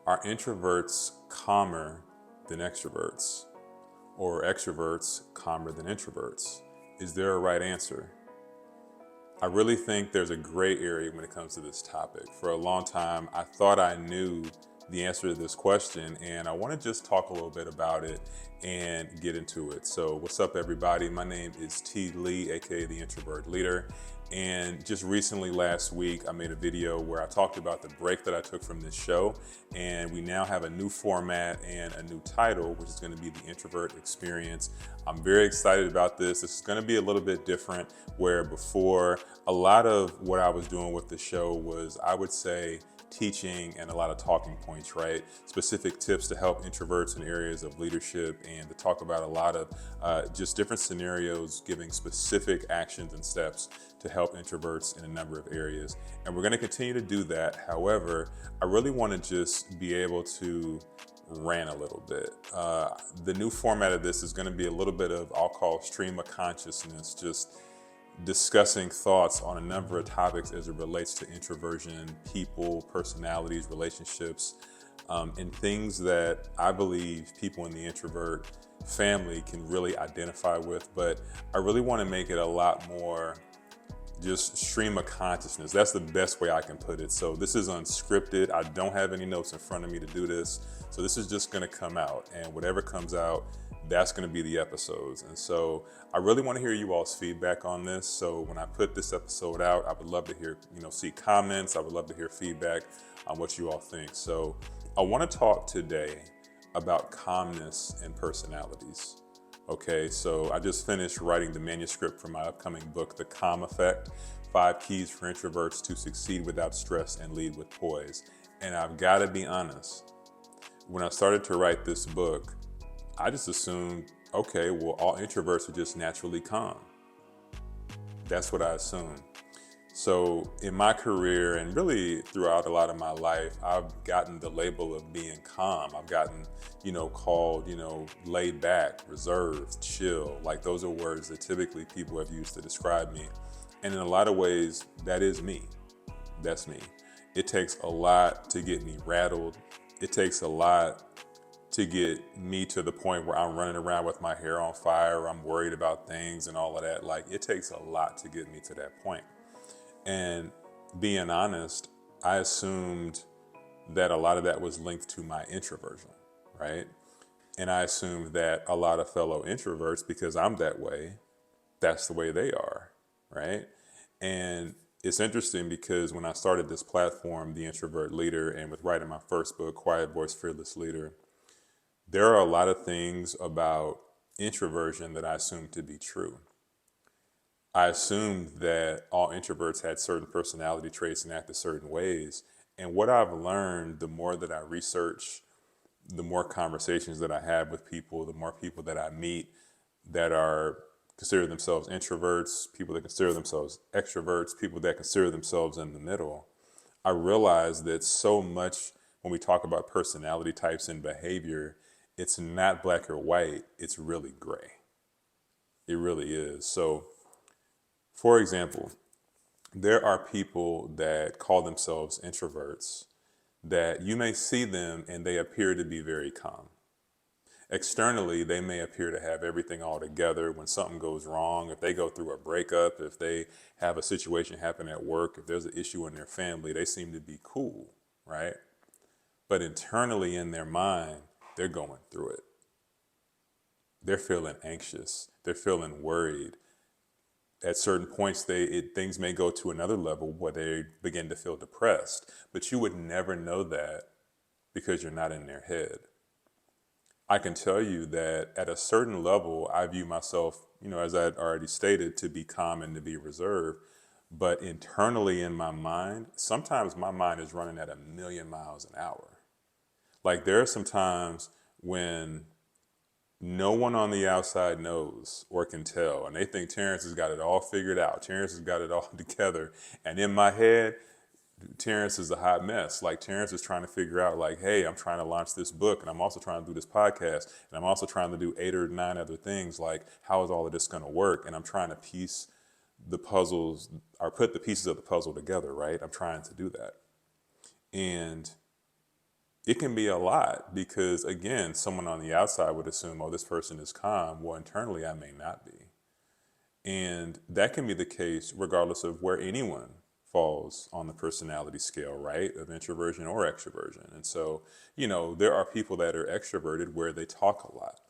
Are introverts calmer than extroverts? Or extroverts calmer than introverts? Is there a right answer? I really think there's a gray area when it comes to this topic. For a long time, I thought I knew the answer to this question, and I want to just talk a little bit about it and get into it. So, what's up, everybody? My name is T. Lee, aka the Introvert Leader. And just recently, last week, I made a video where I talked about the break that I took from this show. And we now have a new format and a new title, which is going to be the Introvert Experience. I'm very excited about this. This is going to be a little bit different, where before, a lot of what I was doing with the show was, I would say, teaching and a lot of talking points, right? Specific tips to help introverts in areas of leadership, and to talk about a lot of just different scenarios, giving specific actions and steps to help introverts in a number of areas. And we're going to continue to do that. However, I really want to just be able to rant a little bit. The new format of this is going to be a little bit of, I'll call, stream of consciousness, just discussing thoughts on a number of topics as it relates to introversion, people, personalities, relationships, and things that I believe people in the introvert family can really identify with. But I really want to make it a lot more just stream of consciousness. That's the best way I can put it. So this is unscripted. I don't have any notes in front of me to do this. So this is just going to come out, and whatever comes out, that's going to be the episodes. And so I really want to hear you all's feedback on this. So when I put this episode out, I would love to hear, see comments. I would love to hear feedback on what you all think. So I want to talk today about calmness and personalities. Okay, so I just finished writing the manuscript for my upcoming book, The Calm Effect: 5 Keys for Introverts to Succeed Without Stress and Lead with Poise. And I've got to be honest, when I started to write this book, I just assumed, okay, well, all introverts are just naturally calm. That's what I assumed. So in my career, and really throughout a lot of my life, I've gotten the label of being calm. I've gotten, called, laid back, reserved, chill. Like, those are words that typically people have used to describe me. And in a lot of ways, that is me. That's me. It takes a lot to get me rattled. It takes a lot to get me to the point where I'm running around with my hair on fire, or I'm worried about things and all of that. Like, it takes a lot to get me to that point. And being honest, I assumed that a lot of that was linked to my introversion, right? And I assumed that a lot of fellow introverts, because I'm that way, that's the way they are, right? And it's interesting because when I started this platform, The Introvert Leader, and with writing my first book, Quiet Voice, Fearless Leader, there are a lot of things about introversion that I assumed to be true. I assumed that all introverts had certain personality traits and acted certain ways. And what I've learned, the more that I research, the more conversations that I have with people, the more people that I meet that are consider themselves introverts, people that consider themselves extroverts, people that consider themselves in the middle, I realize that so much when we talk about personality types and behavior, it's not black or white, it's really gray. It really is. So, for example, there are people that call themselves introverts that you may see them and they appear to be very calm. Externally, they may appear to have everything all together. When something goes wrong, if they go through a breakup, if they have a situation happen at work, if there's an issue in their family, they seem to be cool, right? But internally in their mind, they're going through it. They're feeling anxious. They're feeling worried. At certain points, things may go to another level where they begin to feel depressed, but you would never know that because you're not in their head. I can tell you that at a certain level, I view myself, as I had already stated, to be calm and to be reserved. But internally in my mind, sometimes my mind is running at 1,000,000 miles an hour. Like, there are some times when no one on the outside knows or can tell, and they think Terrence has got it all figured out. Terrence has got it all together. And in my head, Terrence is a hot mess. Like, Terrence is trying to figure out, like, hey, I'm trying to launch this book, and I'm also trying to do this podcast, and I'm also trying to do 8 or 9 other things. Like, how is all of this going to work? And I'm trying to piece the puzzles, or put the pieces of the puzzle together, right? I'm trying to do that. And it can be a lot because, again, someone on the outside would assume, oh, this person is calm. Well, internally, I may not be. And that can be the case regardless of where anyone falls on the personality scale, right? Of introversion or extroversion. And so, there are people that are extroverted where they talk a lot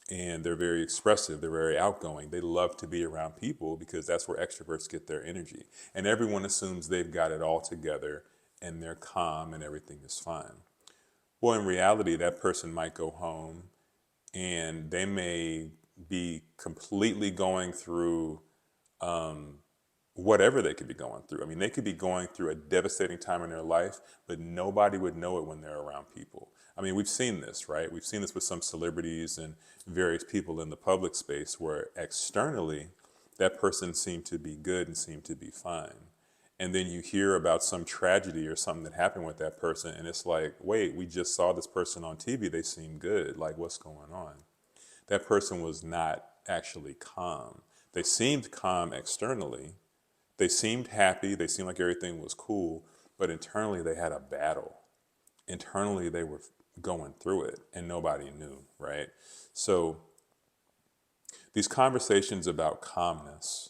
and they're very expressive, they're very outgoing. They love to be around people because that's where extroverts get their energy. And everyone assumes they've got it all together and they're calm and everything is fine. Well, in reality, that person might go home and they may be completely going through whatever they could be going through. I mean, they could be going through a devastating time in their life, but nobody would know it when they're around people. I mean, we've seen this, right? We've seen this with some celebrities and various people in the public space where externally that person seemed to be good and seemed to be fine. And then you hear about some tragedy or something that happened with that person, and it's like, wait, we just saw this person on TV. They seem good. Like, what's going on? That person was not actually calm. They seemed calm externally. They seemed happy. They seemed like everything was cool. But internally, they had a battle. Internally, they were going through it, and nobody knew, right? So these conversations about calmness,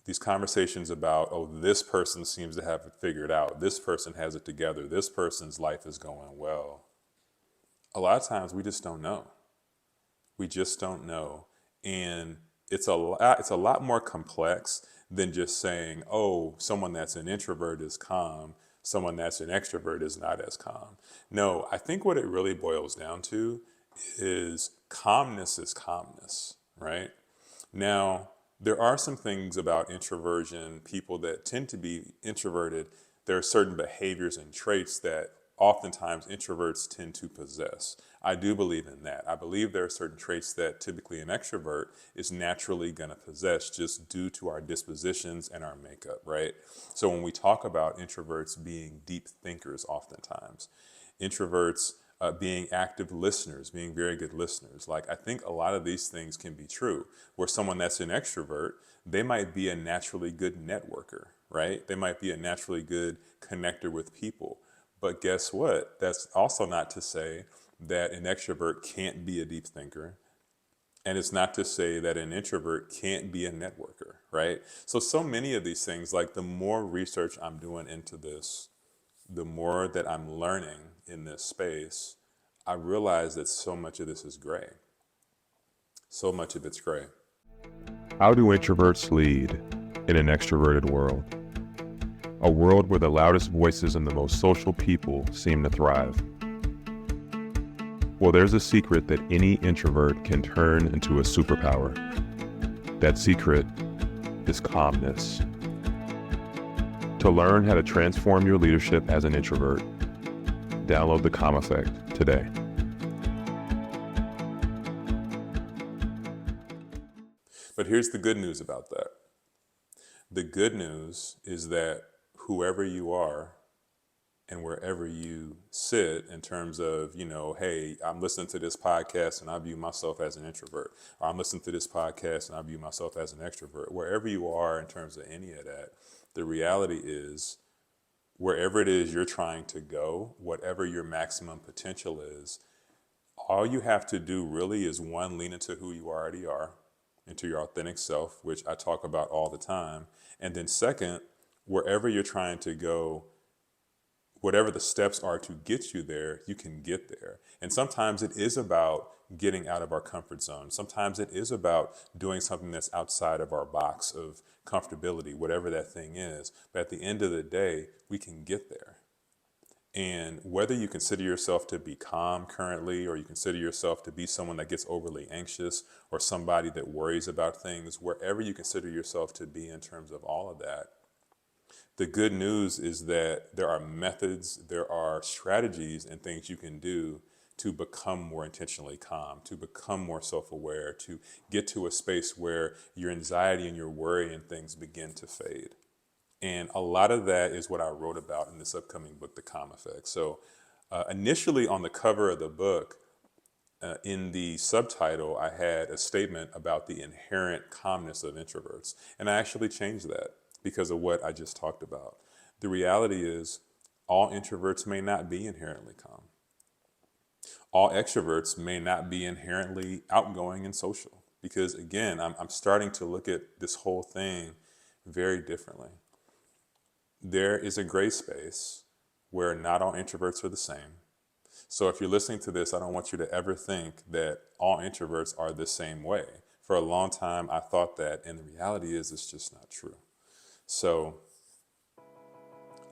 these conversations about, oh, this person seems to have it figured out. This person has it together. This person's life is going well. A lot of times we just don't know. We just don't know. And it's a lot more complex than just saying, oh, someone that's an introvert is calm. Someone that's an extrovert is not as calm. No, I think what it really boils down to is calmness, right? Now, there are some things about introversion, people that tend to be introverted. There are certain behaviors and traits that oftentimes introverts tend to possess. I do believe in that. I believe there are certain traits that typically an extrovert is naturally going to possess just due to our dispositions and our makeup, right? So when we talk about introverts being deep thinkers, oftentimes, introverts being active listeners, being very good listeners. Like, I think a lot of these things can be true. Where someone that's an extrovert, they might be a naturally good networker, right? They might be a naturally good connector with people. But guess what? That's also not to say that an extrovert can't be a deep thinker. And it's not to say that an introvert can't be a networker, right? So many of these things, like the more research I'm doing into this, the more that I'm learning in this space, I realize that so much of this is gray. So much of it's gray. How do introverts lead in an extroverted world? A world where the loudest voices and the most social people seem to thrive. Well, there's a secret that any introvert can turn into a superpower. That secret is calmness. To learn how to transform your leadership as an introvert, download the Calm Effect today. But here's the good news about that. The good news is that whoever you are and wherever you sit in terms of, hey, I'm listening to this podcast and I view myself as an introvert, or I'm listening to this podcast and I view myself as an extrovert, wherever you are in terms of any of that, the reality is wherever it is you're trying to go, whatever your maximum potential is, all you have to do really is one, lean into who you already are, into your authentic self, which I talk about all the time. And then second, wherever you're trying to go, whatever the steps are to get you there, you can get there. And sometimes it is about getting out of our comfort zone. Sometimes it is about doing something that's outside of our box of comfortability, whatever that thing is. But at the end of the day, we can get there. And whether you consider yourself to be calm currently, or you consider yourself to be someone that gets overly anxious, or somebody that worries about things, wherever you consider yourself to be in terms of all of that, the good news is that there are methods, there are strategies and things you can do to become more intentionally calm, to become more self-aware, to get to a space where your anxiety and your worry and things begin to fade. And a lot of that is what I wrote about in this upcoming book, The Calm Effect. So initially on the cover of the book, in the subtitle, I had a statement about the inherent calmness of introverts. And I actually changed that because of what I just talked about. The reality is All introverts may not be inherently calm. All extroverts may not be inherently outgoing and social. Because again, I'm starting to look at this whole thing very differently. There is a gray space where not all introverts are the same. So if you're listening to this, I don't want you to ever think that all introverts are the same way. For a long time, I thought that, and the reality is it's just not true. So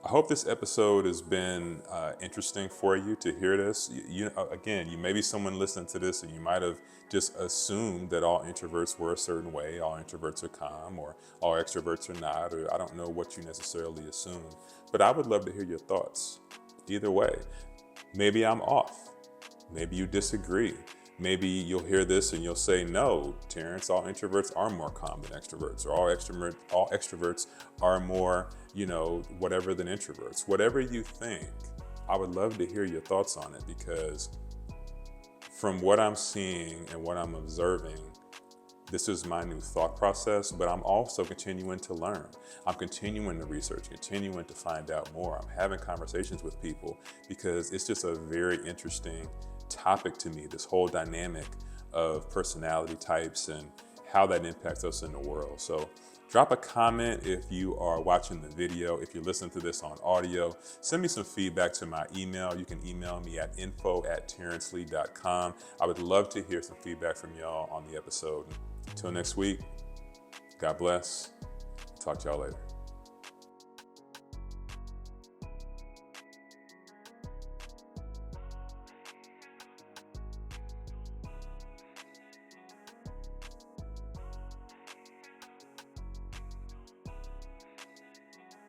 I hope this episode has been interesting for you to hear this. Again, you may be someone listening to this and you might have just assumed that all introverts were a certain way, all introverts are calm, or all extroverts are not, or I don't know what you necessarily assumed. But I would love to hear your thoughts. Either way, maybe I'm off. Maybe you disagree. Maybe you'll hear this and you'll say, no, Terrence, all introverts are more calm than extroverts, or all extroverts are more, whatever than introverts. Whatever you think, I would love to hear your thoughts on it, because from what I'm seeing and what I'm observing, this is my new thought process, but I'm also continuing to learn. I'm continuing to research, continuing to find out more. I'm having conversations with people because it's just a very interesting topic to me, this whole dynamic of personality types and how that impacts us in the world. So drop a comment if you are watching the video. If you're listening to this on audio, send me some feedback to my email. You can email me at info@terrencelee.com. I would love to hear some feedback from y'all on the episode. Until next week, God bless. Talk to y'all later.